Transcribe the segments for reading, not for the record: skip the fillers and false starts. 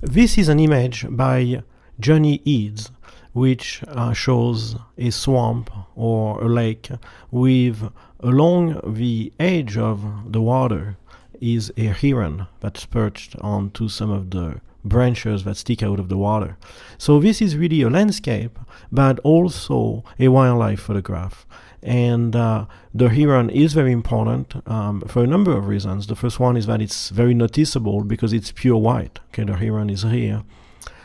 This is an image by Johnny Eades, which shows a swamp or a lake with, along the edge of the water, is a heron that's perched onto some of the branches that stick out of the water. So this is really a landscape, but also a wildlife photograph. And the heron is very important for a number of reasons. The first one is that it's very noticeable because it's pure white. Okay, the heron is here.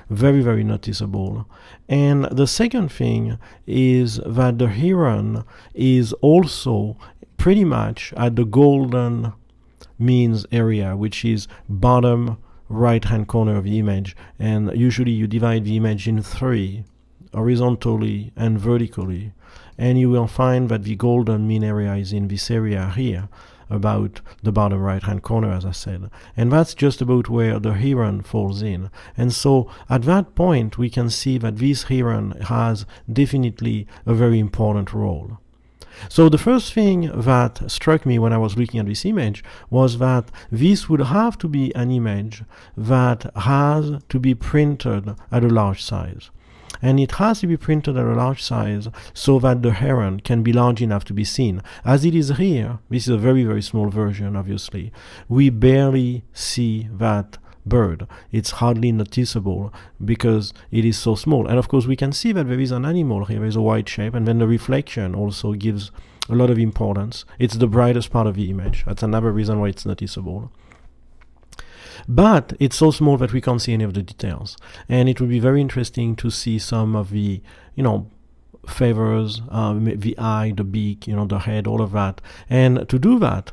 Very, very noticeable. And the second thing is that the heron is also pretty much at the golden means area, which is bottom right-hand corner of the image. And usually you divide the image in three, horizontally and vertically. And you will find that the golden mean area is in this area here, about the bottom right-hand corner, as I said. And that's just about where the heron falls in. And so at that point, we can see that this heron has definitely a very important role. So the first thing that struck me when I was looking at this image was that this would have to be an image that has to be printed at a large size. And it has to be printed at a large size so that the heron can be large enough to be seen. As it is here, this is a very, very small version, obviously. We barely see that bird. It's hardly noticeable because it is so small. And of course, we can see that there is an animal here. There is a white shape, and then the reflection also gives a lot of importance. It's the brightest part of the image. That's another reason why it's noticeable. But it's so small that we can't see any of the details. And it would be very interesting to see some of the, feathers, the eye, the beak, the head, all of that. And to do that,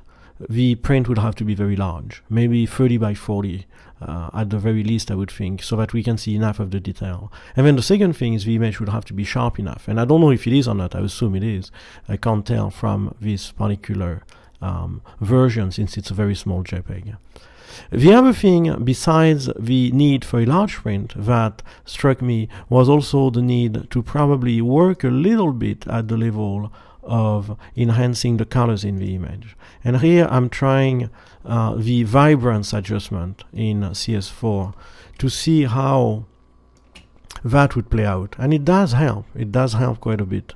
the print would have to be very large, maybe 30 by 40 at the very least, I would think, so that we can see enough of the detail. And then the second thing is the image would have to be sharp enough. And I don't know if it is or not. I assume it is. I can't tell from this particular version since it's a very small JPEG. The other thing, besides the need for a large print that struck me, was also the need to probably work a little bit at the level of enhancing the colors in the image. And here I'm trying the vibrance adjustment in CS4 to see how that would play out. And it does help. It does help quite a bit.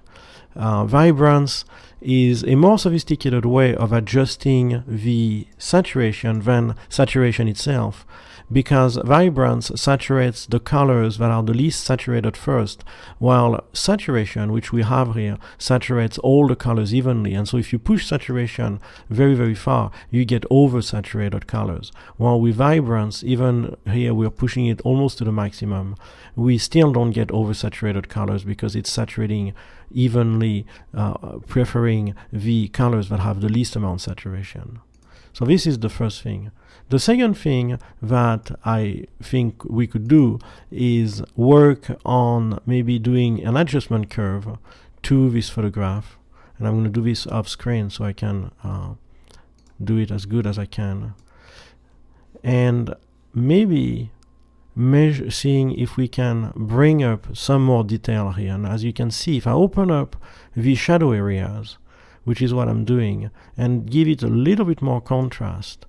Vibrance is a more sophisticated way of adjusting the saturation than saturation itself, because vibrance saturates the colors that are the least saturated first, while saturation, which we have here, saturates all the colors evenly. And so if you push saturation very, very far, you get oversaturated colors. While with vibrance, even here we're pushing it almost to the maximum, we still don't get oversaturated colors because it's saturating evenly, preferring the colors that have the least amount of saturation. So this is the first thing. The second thing that I think we could do is work on maybe doing an adjustment curve to this photograph. And I'm going to do this off screen so I can do it as good as I can. And maybe seeing if we can bring up some more detail here. And as you can see, if I open up the shadow areas, which is what I'm doing, and give it a little bit more contrast,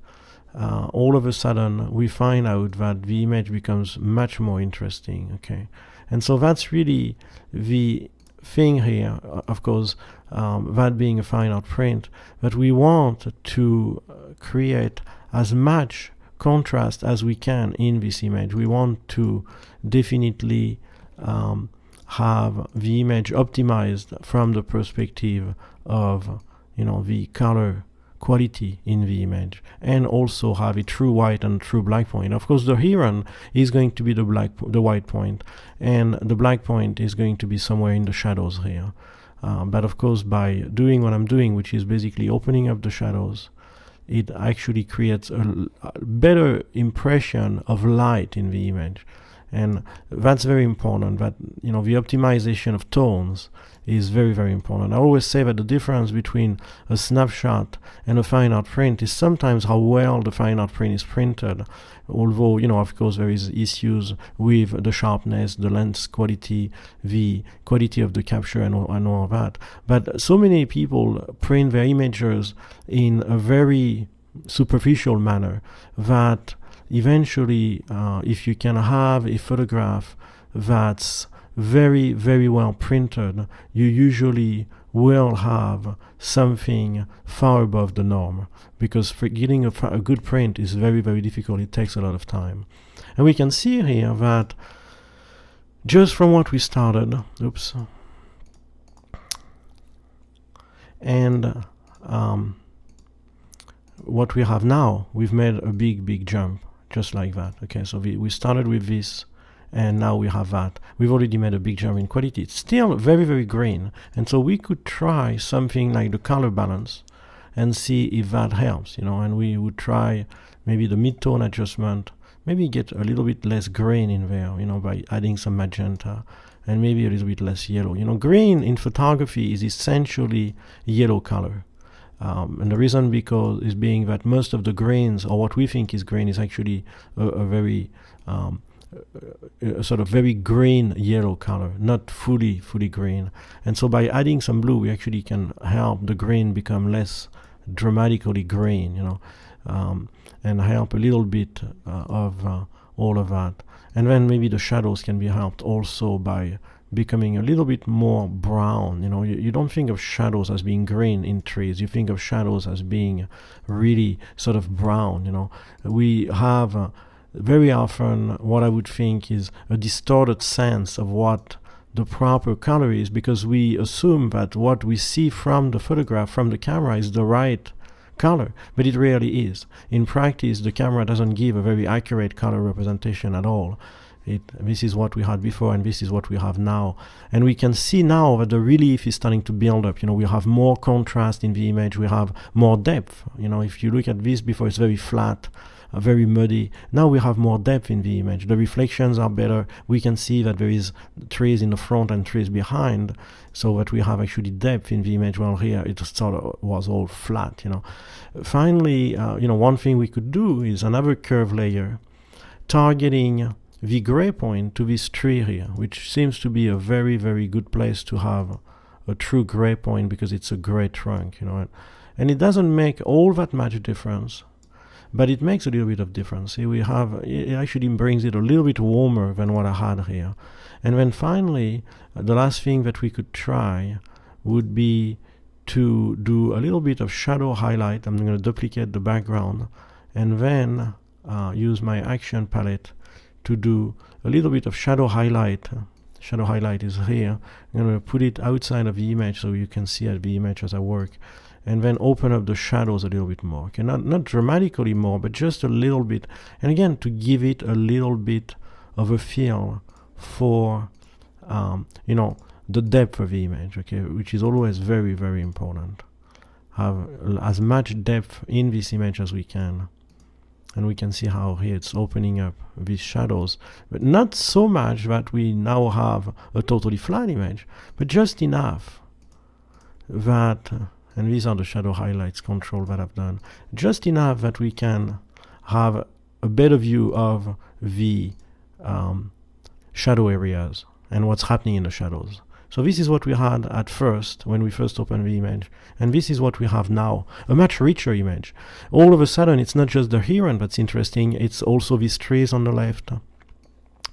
all of a sudden we find out that the image becomes much more interesting. Okay, and so that's really the thing here, of course, that being a fine art print, but we want to create as much contrast as we can in this image. We want to definitely have the image optimized from the perspective of the color quality in the image, and also have a true white and true black point. Of course, the heron is going to be the white point, and the black point is going to be somewhere in the shadows here. But of course, by doing what I'm doing, which is basically opening up the shadows, it actually creates a better impression of light in the image. And that's very important, that the optimization of tones is very, very important. I always say that the difference between a snapshot and a fine art print is sometimes how well the fine art print is printed, although of course there is issues with the sharpness, the lens quality, the quality of the capture, and all that. But so many people print their images in a very superficial manner that eventually, if you can have a photograph that's very, very well printed, you usually will have something far above the norm, because for getting a good print is very, very difficult. It takes a lot of time. And we can see here that just from what we started, and what we have now, we've made a big, big jump, just like that. Okay, so we started with this, and now we have that. We've already made a big jump in quality. It's still very, very green, and so we could try something like the color balance and see if that helps, and we would try maybe the mid-tone adjustment, maybe get a little bit less green in there, by adding some magenta, and maybe a little bit less yellow. Green in photography is essentially yellow color. And the reason is being that most of the greens, or what we think is green, is actually a very a sort of very green yellow color, not fully green. And so by adding some blue, we actually can help the green become less dramatically green, and help a little bit of all of that. And then maybe the shadows can be helped also by becoming a little bit more brown. You don't think of shadows as being green in trees. You think of shadows as being really sort of brown. We have very often what I would think is a distorted sense of what the proper color is, because we assume that what we see from the photograph, from the camera, is the right color, but it rarely is. In practice, the camera doesn't give a very accurate color representation at all. This is what we had before, and this is what we have now. And we can see now that the relief is starting to build up. We have more contrast in the image. We have more depth. If you look at this before, it's very flat, very muddy. Now we have more depth in the image. The reflections are better. We can see that there is trees in the front and trees behind, so that we have actually depth in the image. Well, here it sort of was all flat. Finally, one thing we could do is another curve layer, targeting the gray point to this tree here, which seems to be a very, very good place to have a true gray point, because it's a gray trunk, and it doesn't make all that much difference, but it makes a little bit of difference. Here it actually brings it a little bit warmer than what I had here. And then finally, the last thing that we could try would be to do a little bit of shadow highlight. I'm going to duplicate the background, and then use my action palette to do a little bit of shadow highlight. Shadow highlight is here. I'm going to put it outside of the image so you can see the image as I work, and then open up the shadows a little bit more. Okay, not dramatically more, but just a little bit. And again, to give it a little bit of a feel for the depth of the image, okay, which is always very, very important. Have as much depth in this image as we can. And we can see how here it's opening up these shadows, but not so much that we now have a totally flat image, but just enough that, and these are the shadow highlights control that I've done, just enough that we can have a better view of the shadow areas and what's happening in the shadows. So this is what we had at first, when we first opened the image, and this is what we have now, a much richer image. All of a sudden, it's not just the heron that's interesting, it's also these trees on the left. I'm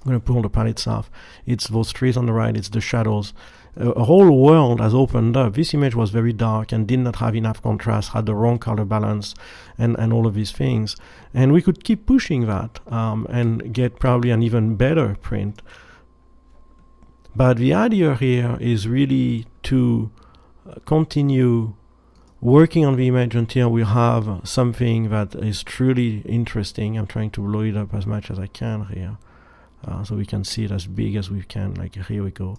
going to pull the palettes off. It's those trees on the right, it's the shadows. A whole world has opened up. This image was very dark and did not have enough contrast, had the wrong color balance, and all of these things. And we could keep pushing that and get probably an even better print. But the idea here is really to continue working on the image until we have something that is truly interesting. I'm trying to blow it up as much as I can here, so we can see it as big as we can. Like here we go.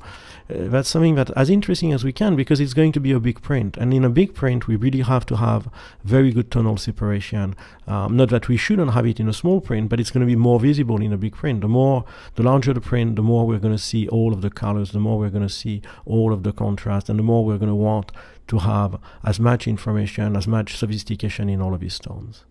That's something that as interesting as we can, because it's going to be a big print, and in a big print we really have to have very good tonal separation. Not that we shouldn't have it in a small print, but it's going to be more visible in a big print. The larger the print, the more we're going to see all of the colors, the more we're going to see all of the contrast, and the more we're going to want to have as much information, as much sophistication in all of these tones.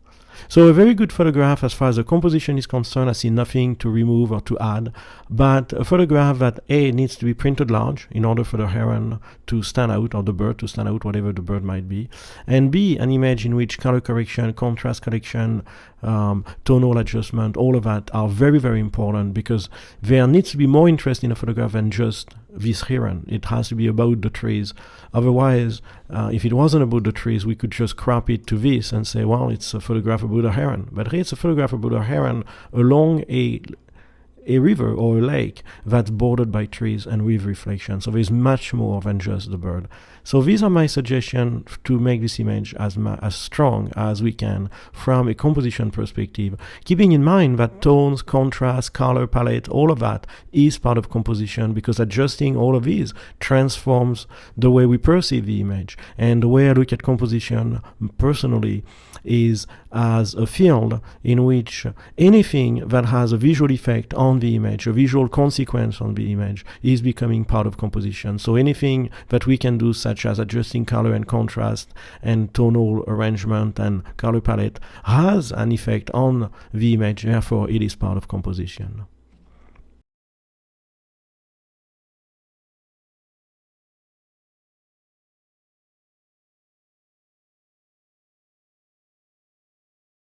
So a very good photograph as far as the composition is concerned. I see nothing to remove or to add, but a photograph that A, needs to be printed large in order for the heron to stand out, or the bird to stand out, whatever the bird might be, and B, an image in which color correction, contrast correction, tonal adjustment, all of that are very, very important, because there needs to be more interest in a photograph than just this heron. It has to be about the trees. Otherwise, if it wasn't about the trees, we could just crop it to this and say, well, it's a photograph about a heron. But here it's a photograph about a heron along a river or a lake that's bordered by trees and with reflection. So there's much more than just the bird. So these are my suggestions to make this image as strong as we can from a composition perspective, keeping in mind that tones, contrast, color palette, all of that is part of composition, because adjusting all of these transforms the way we perceive the image. And the way I look at composition personally is as a field in which anything that has a visual effect on the image, a visual consequence on the image, is becoming part of composition. So anything that we can do, such as adjusting color and contrast and tonal arrangement and color palette, has an effect on the image, therefore it is part of composition.